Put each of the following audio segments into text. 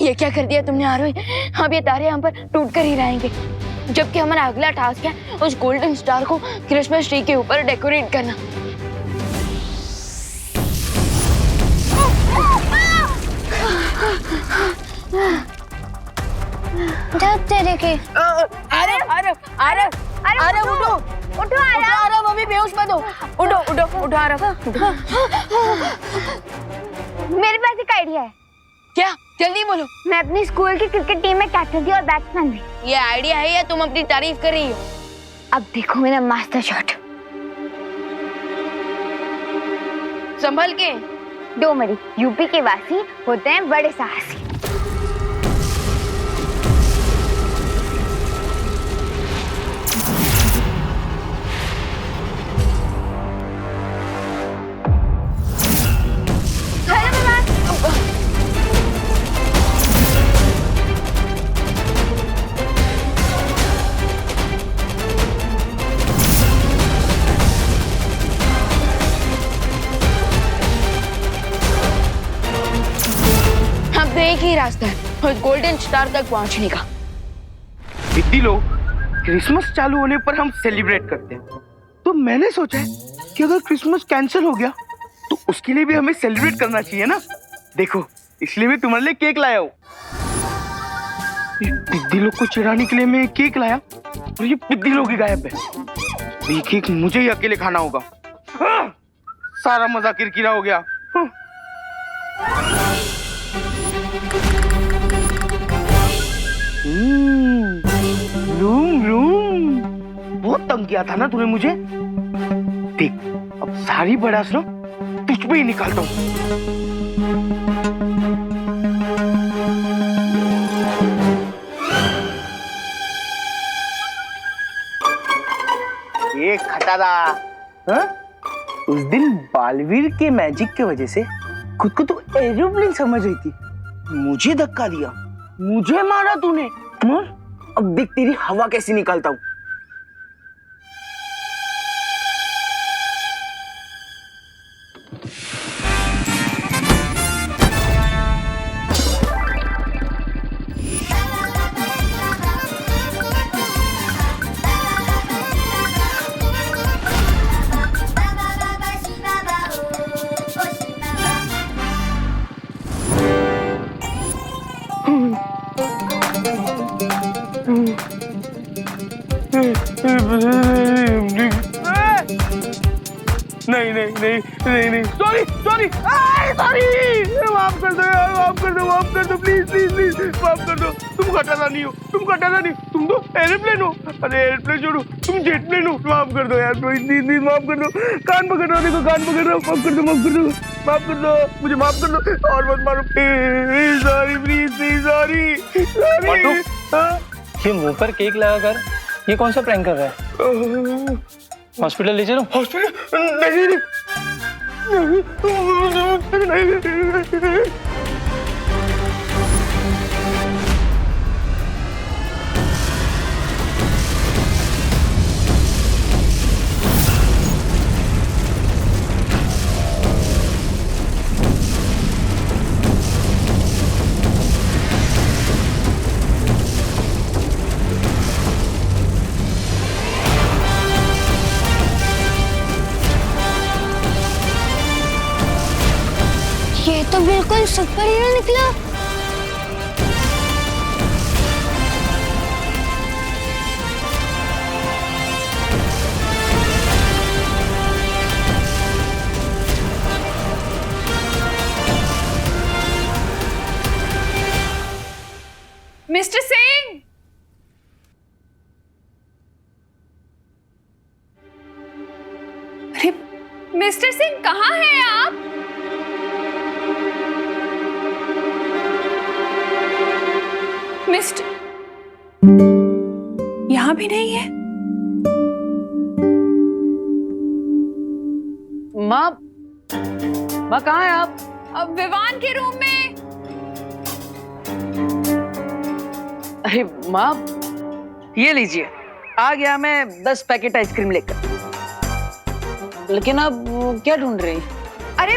ये क्या कर दिया तुमने आरोही? अब ये तारे हम पर टूट कर ही रहेंगे, जबकि हमारा अगला टास्क है उस गोल्डन स्टार को क्रिसमस ट्री के ऊपर डेकोरेट करना। तेरे के अरे अरे अरे अरे उठो उठो अरे मम्मी बेहोश मत हो, उठो उठो उठो अरे। मेरे पास एक आइडिया है। क्या? जल्दी बोलो। मैं अपनी स्कूल की क्रिकेट टीम में कैप्टन थी और बैट्समैन भी। ये आइडिया है या तुम अपनी तारीफ कर रही हो? अब देखो मेरा मास्टर शॉट। संभल के। डोमरी यूपी के वासी होते हैं बड़े साहसी। एक ही रास्ता है उस गोल्डन स्टार तक पहुंचने का। दीदी लोग, क्रिसमस चालू होने पर हम सेलिब्रेट करते हैं, तो मैंने सोचा है कि अगर क्रिसमस कैंसिल हो गया तो उसके लिए भी हमें सेलिब्रेट करना चाहिए ना। देखो, इसलिए मैं तुम्हारे लिए केक लाया हूँ। दीदी लोग को चिढ़ाने के लिए मैं केक लाया और ये दीदी लोग ही गायब है। ये केक मुझे ही अकेले खाना होगा। सारा मजा किरकिरा हो गया। रूम रूम बहुत तंग किया था ना तूने मुझे। देख, अब सारी बड़ास ना तुझ पे ही निकालता हूँ। ये खटारा, हाँ? उस दिन बालवीर के मैजिक के वजह से खुद को तू एरोप्लेन समझ रही थी, मुझे धक्का दिया, मुझे मारा तूने। अब देख तेरी हवा कैसी निकालता हूं। नहीं नहीं नहीं नहीं नहीं, सॉरी सॉरी सॉरी, माफ कर दो यार, माफ कर दो, माफ कर दो, प्लीज प्लीज प्लीज माफ कर दो। तुम खटारा नहीं हो, तुम खटारा नहीं, तुम तो एरोप्लेन हो। अरे एरोप्लेन छोड़ो, तुम जेट प्लेन हो। माफ कर दो यार, प्लीज प्लीज माफ कर दो। कान पकड़ रहा हूँ, देखो कान पकड़ रहा हूँ। माफ कर दो, माफ कर दो, माफ कर दो, मुझे माफ कर दो और मत मारो please. Sorry please please, sorry. ये मुंह पर केक लगाकर ये कौन सा प्रैंक कर रहा है? हॉस्पिटल ले चलो। हॉस्पिटल नहीं नहीं ये तो बिल्कुल सुपर हीरो निकला। मिस्टर सिंह, अरे मिस्टर सिंह कहाँ हैं आप? मिस्टर यहाँ भी नहीं है। माँ, माँ कहाँ है आप? अब विवान के रूम में। अरे माँ, ये लीजिए, आ गया मैं 10 पैकेट आइसक्रीम लेकर। लेकिन अब क्या ढूंढ रही? अरे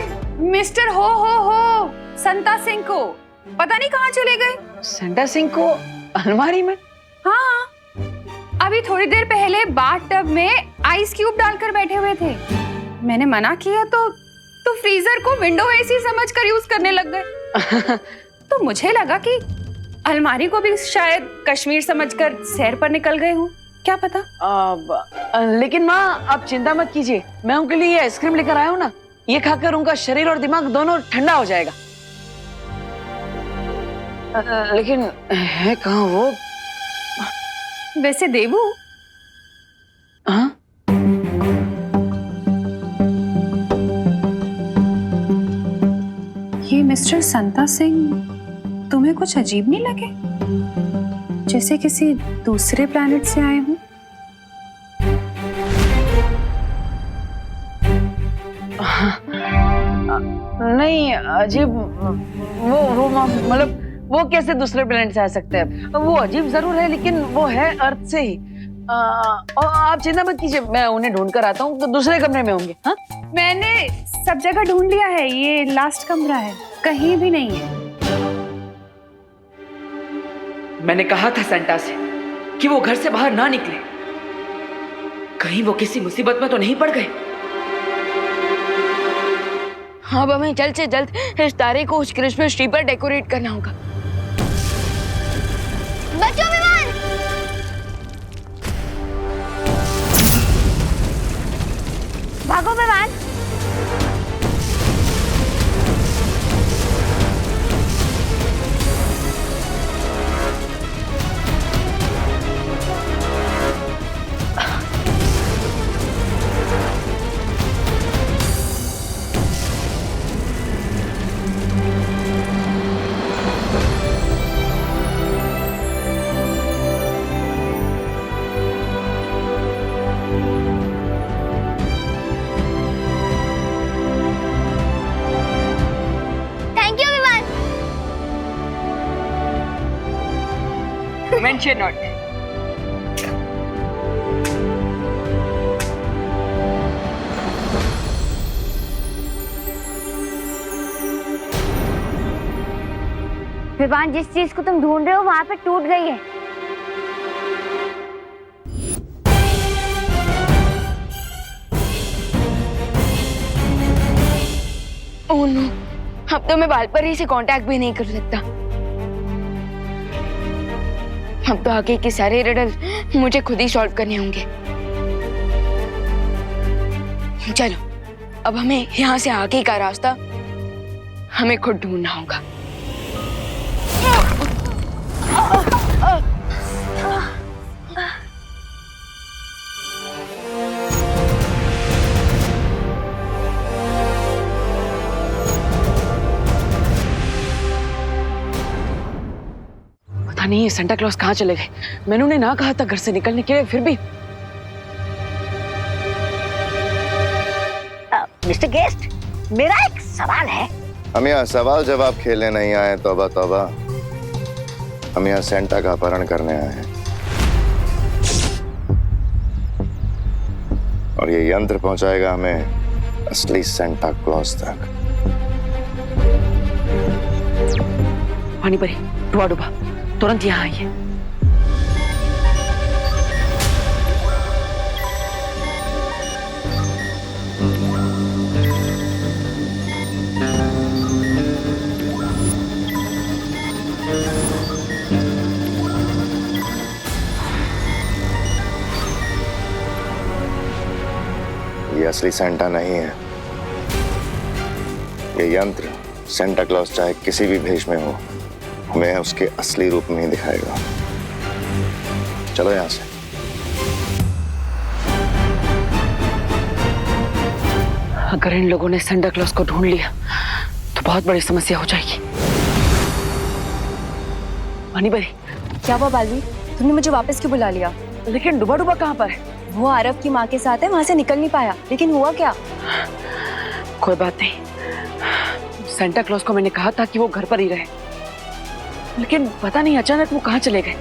मिस्टर हो संता सिंह को। पता नहीं कहाँ चले गए। सेंटा सिंह को अलमारी में? हाँ, अभी थोड़ी देर पहले बाथ टब में आइस क्यूब डालकर बैठे हुए थे। मैंने मना किया तो फ्रीजर को विंडो एसी समझकर यूज करने लग गए। तो मुझे लगा कि अलमारी को भी शायद कश्मीर समझकर सैर पर निकल गए हूँ, क्या पता। लेकिन माँ आप चिंता मत कीजिए, मैं उनके लिए ये आइसक्रीम लेकर आया हूँ ना, ये खाकर उनका शरीर और दिमाग दोनों ठंडा हो जाएगा। लेकिन है कहाँ वो? वैसे देवू, हाँ? ये मिस्टर संता सिंह तुम्हें कुछ अजीब नहीं लगे? जैसे किसी दूसरे प्लैनेट से आए हूँ। नहीं अजीब, वो मतलब वो कैसे दूसरे प्लेनेट से आ सकते हैं? वो अजीब जरूर है लेकिन वो है अर्थ से ही। और आप चिंता मत कीजिए, मैं उन्हें ढूंढ कर आता हूँ, तो दूसरे कमरे में होंगे। हाँ, मैंने सब जगह ढूंढ लिया है, ये लास्ट कमरा है, कहीं भी नहीं है। मैंने कहा था सेंटा से कि वो घर से बाहर ना निकले, कहीं वो किसी मुसीबत में तो नहीं पड़ गए। अब हमें जल्द से जल्द इस तारे को उस क्रिसमस ट्री पर डेकोरेट करना होगा। बचो विमान! भागो विमान! Mention not. विमान, जिस चीज को तुम ढूंढ रहे हो वहां पे टूट गई है। ओह नो, अब तो मैं वालपरी से कांटेक्ट भी नहीं कर सकता। अब तो आगे के सारे रिडल मुझे खुद ही सॉल्व करने होंगे। चलो, अब हमें यहाँ से आगे का रास्ता हमें खुद ढूंढना होगा। नहीं, ये सेंटा क्लॉज कहाँ चले गए? मैंने उन्हें ना कहा था घर से निकलने के लिए, फिर भी। मिस्टर गेस्ट, मेरा एक सवाल है। हम यहाँ सवाल जवाब खेलने नहीं आए, तौबा तौबा। हम यहाँ सेंटा का अपहरण करने आए हैं और ये यंत्र पहुंचाएगा हमें असली सेंटा क्लॉज तक। पानी परी, डुबा डुबा, तुरंत यहाँ आइए। ये असली सेंटा नहीं है। ये यंत्र सेंटा क्लॉज चाहे किसी भी भेष में हो, हमें उसके असली रूप में ही दिखाएगा। चलो यहां से। अगर इन लोगों ने सेंटा क्लॉज को ढूंढ लिया तो बहुत बड़ी समस्या हो जाएगी। पानी परी, क्या हुआ बालवीर, तुमने मुझे वापस क्यों बुला लिया? लेकिन डुबा डुबा कहाँ पर है? वो आरव की माँ के साथ है, वहां से निकल नहीं पाया। लेकिन हुआ क्या? कोई बात नहीं, सेंटा क्लॉज को मैंने कहा था कि वो घर पर ही रहे, लेकिन पता नहीं अचानक वो कहाँ चले गए।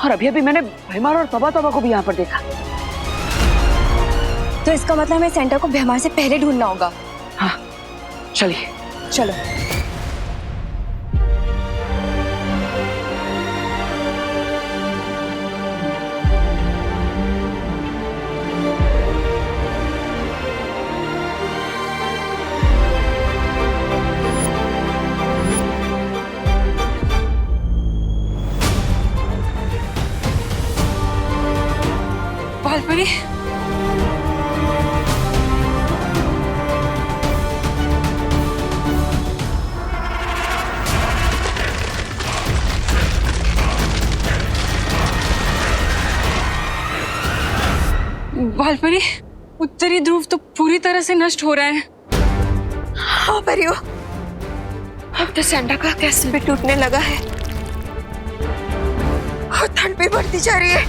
और अभी अभी मैंने भैमार और तौबा तौबा को भी यहाँ पर देखा। तो इसका मतलब हमें सेंटा को भैमार से पहले ढूंढना होगा। हाँ, चलिए। चलो। भालपरी, भालपरी, उत्तरी ध्रुव तो पूरी तरह से नष्ट हो रहा है। हाँ परियो, अब तो सेंटा का कैसल भी टूटने लगा है और ठंड भी बढ़ती जा रही है।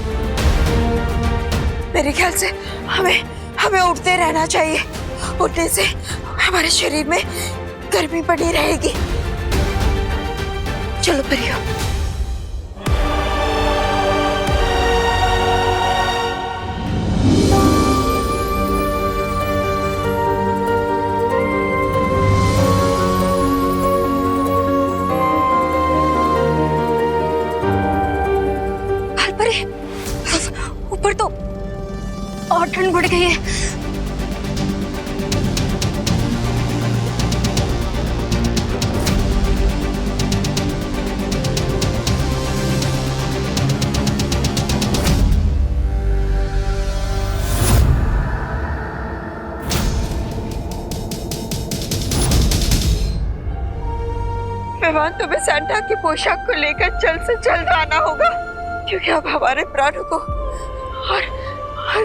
मेरे ख्याल से हमें हमें उठते रहना चाहिए। उठने से हमारे शरीर में गर्मी बनी रहेगी। चलो परियो। ऊपर तो और ठंड बढ़ गई है। मेहमान, तुम्हें सेंटा की पोशाक को लेकर जल्द से जल्द आना होगा, क्योंकि अब हमारे प्राणों को और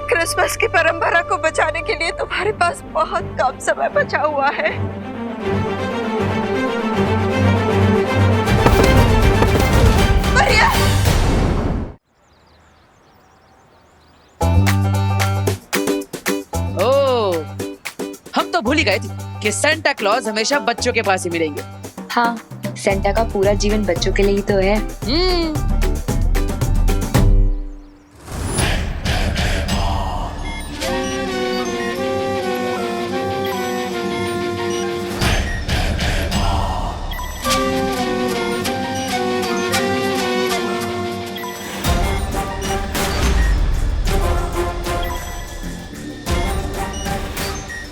क्रिसमस की परंपरा को बचाने के लिए तुम्हारे पास बहुत कम समय बचा हुआ है। मरिया! ओह, हम तो भूल ही गए थे कि सेंटा क्लॉज हमेशा बच्चों के पास ही मिलेंगे। हाँ, सेंटा का पूरा जीवन बच्चों के लिए ही तो है।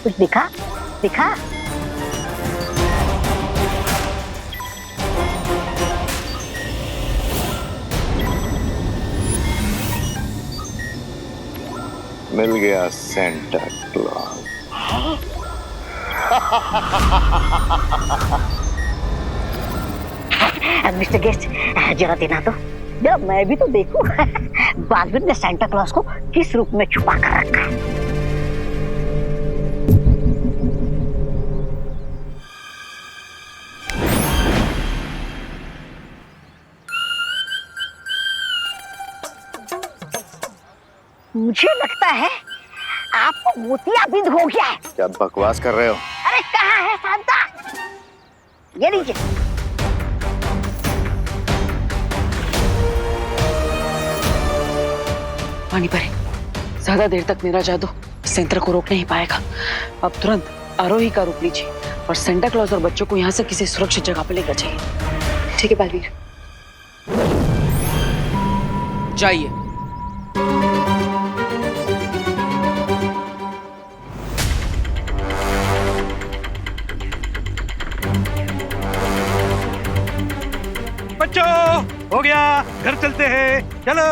कुछ दिखा दिखा। मिल गया सेंटा क्लॉज। मिस्टर गेस्ट, जरा देना तो, जरा मैं भी तो देखूं। बालवीर ने सेंटा क्लॉज को किस रूप में छुपा कर रखा है। मुझे लगता है आपको मोतियाबिंद हो गया है। क्या बकवास कर रहे हो? अरे कहाँ है सांता? ये लीजिए। पानी परे, ज्यादा देर तक मेरा जादू सेंटर को रोक नहीं पाएगा। अब तुरंत आरोही का रूप लीजिए और सेंटा क्लॉज और बच्चों को यहाँ से किसी सुरक्षित जगह पर लेकर जाइए। ठीक है बालवीर। जाइए। बच्चों, हो गया, घर चलते हैं, चलो।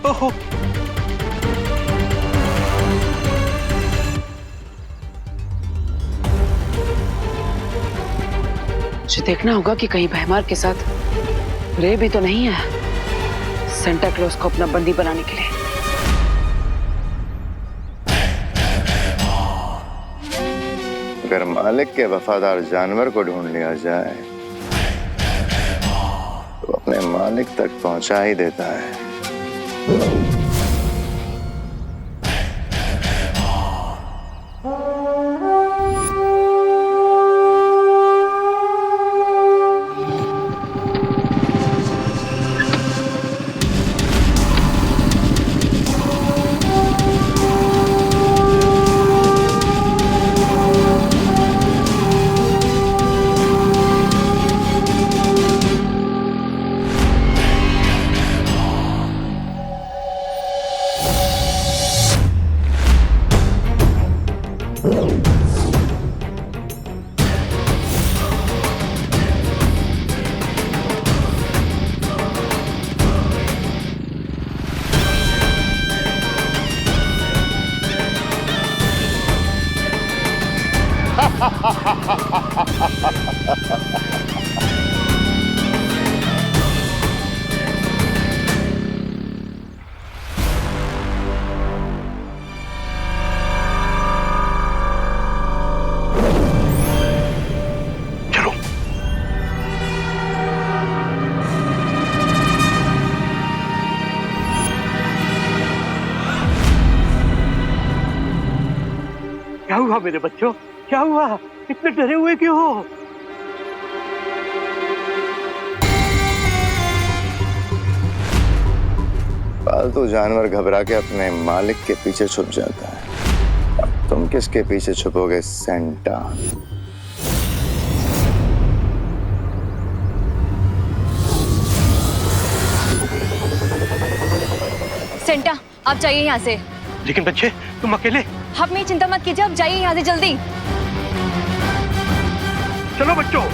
ओहो, मुझे देखना होगा कि कहीं भैमार के साथ रे भी तो नहीं है सेंटा क्लॉज को अपना बंदी बनाने के लिए। अगर मालिक के वफादार जानवर को ढूंढ लिया जाए तो अपने मालिक तक पहुंचा ही देता है। हुआ मेरे बच्चों, क्या हुआ? इतने डरे हुए क्यों हो? पालतू जानवर घबरा के अपने मालिक के पीछे छुप जाता है। अब तुम किसके पीछे छुपोगे सेंटा? सेंटा, आप जाइए यहाँ से। लेकिन बच्चे, तुम अकेले? आप मेरी चिंता मत कीजिए, आप जाइए यहाँ से जल्दी। चलो बच्चों।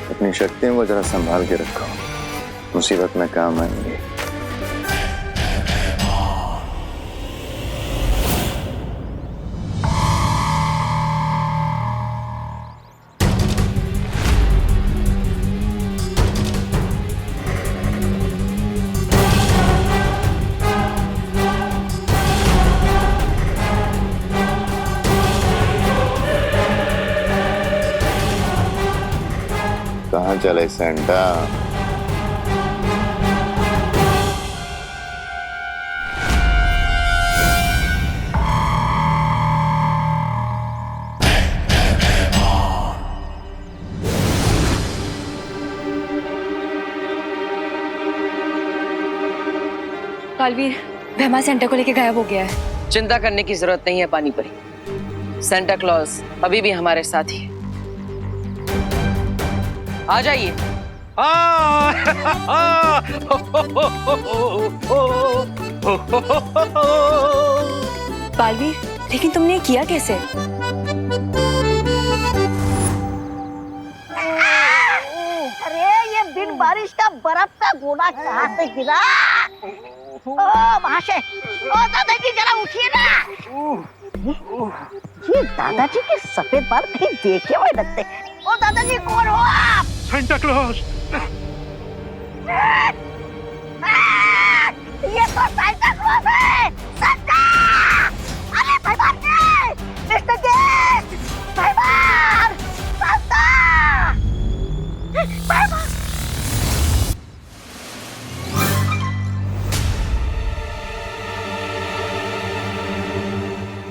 अपनी शक्तियों को जरा संभाल के रखो, मुसीबत में काम आएंगे। कहाँ चले सेंटा? बालवीर, भैमा सेंटा को लेके गायब हो गया है। चिंता करने की जरूरत नहीं है पानी परी। सेंटा क्लॉज अभी भी हमारे साथ ही है। आ जाइए। बालवीर, लेकिन तुमने ये किया कैसे? अरे ये बिन बारिश का बर्फ का गोला कहाँ से गिरा? ओ महाशय, ओ दादाजी जरा उठिए ना। ये दादाजी के सफेद बाल कहीं देखे हुए लगते। ओ दादाजी, कौन हो आप? Santa Claus. ये तो सेंटा क्लॉज है। सेंटा! अरे भाईवान जी! Mister guest! भाईवान! सेंटा! भाईवान!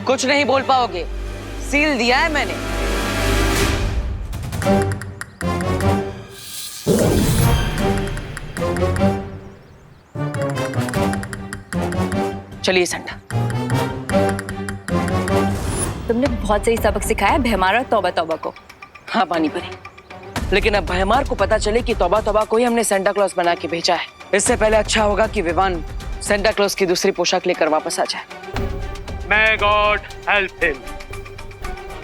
कुछ नहीं बोल पाओगे, सील दिया है मैंने। चलिए सेंटा। तुमने बहुत सही सबक सिखाया है भैमार और तौबा तौबा को। हाँ पानी परी, लेकिन अब भैमार को पता चले कि तौबा तौबा को ही हमने सेंटा क्लॉज बना के भेजा है। इससे पहले अच्छा होगा कि विवान सेंटा क्लॉज की दूसरी पोशाक लेकर वापस आ जाए। May God help him.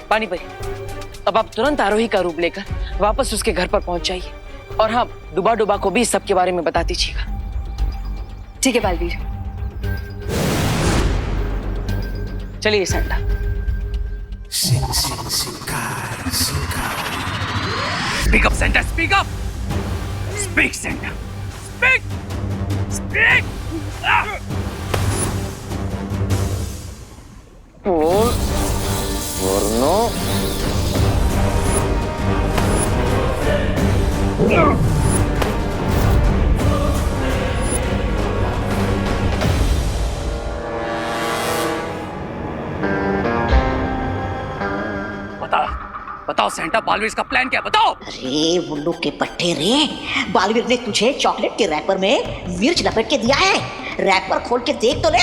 पानी परी, अब आप तुरंत आरोही का रूप लेकर वापस उसके घर पर पहुंच जाइए। और हाँ, डुबा डुबा को भी इस सब के बारे में बता दीजिएगा। ठीक है बालवीर। चलिए Santa. Speak up, Santa. Speak up. Speak, Santa. Speak. Speak. वरनो बताओ सेंटा, बालवीर इसका प्लान क्या है? बताओ। अरे उल्लू के पट्टे रे, बालवीर ने तुझे चॉकलेट के रैपर में मिर्च लपेट के दिया है। रैपर खोल के देख तो ले।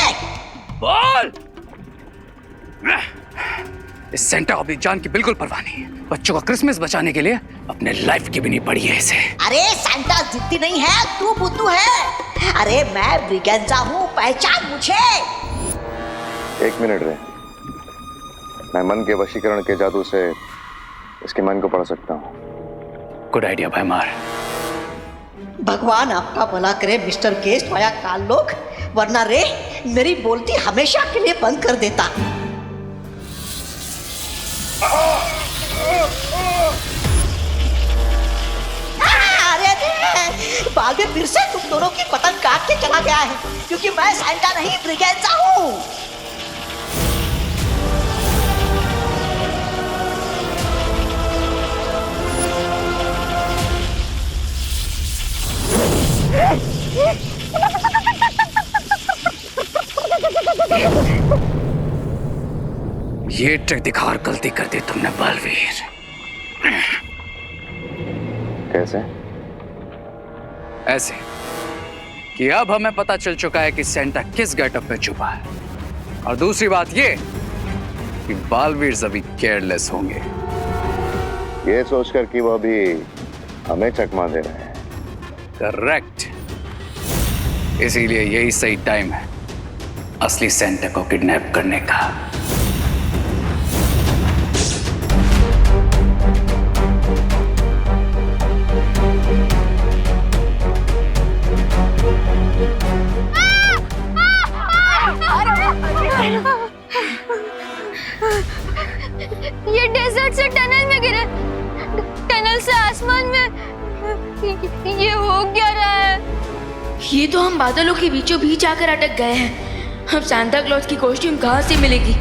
बोल। इस सेंटा को अपनी जान की बिल्कुल परवाह नहीं है। बच्चों का क्रिसमस बचाने के लिए अपने लाइफ की भी नहीं पड़ी है इसे। अरे सेंटा जिद्दी नहीं है, तू बुद्धू है। अरे मैं ब्रिगेंजा हूँ, पहचान मुझे। एक मिनट रे, मैं मन के वशीकरण के जादू से इसके मन को पढ़ सकता हूँ। गुड आइडिया भैमार। भगवान आपका भला करे मिस्टर गेस्ट वाया काल लोग, वरना रे मेरी बोलती हमेशा के लिए बंद कर देता। अभी फिर से तुम दोनों की पतंग काट के चला गया है, क्योंकि मैं सैंटा नहीं ब्रिगेंजा हूँ। ये ट्रिक दिखा और गलती कर दी तुमने बलवीर। कैसे? ऐसे कि अब हमें पता चल चुका है कि सेंटा किस गेटअप में छुपा है, और दूसरी बात ये कि बालवीर अभी केयरलेस होंगे। ये सोचकर कि वो अभी हमें चकमा दे रहे हैं। करेक्ट, इसीलिए यही सही टाइम है असली सेंटा को किडनैप करने का। ये डेजर्ट से टनल में गिरे, टनल से आसमान में, ये हो क्या रहा है? ये तो हम बादलों के बीचों बीच आकर अटक गए हैं। अब सांता क्लॉज की कॉस्ट्यूम कहाँ से मिलेगी?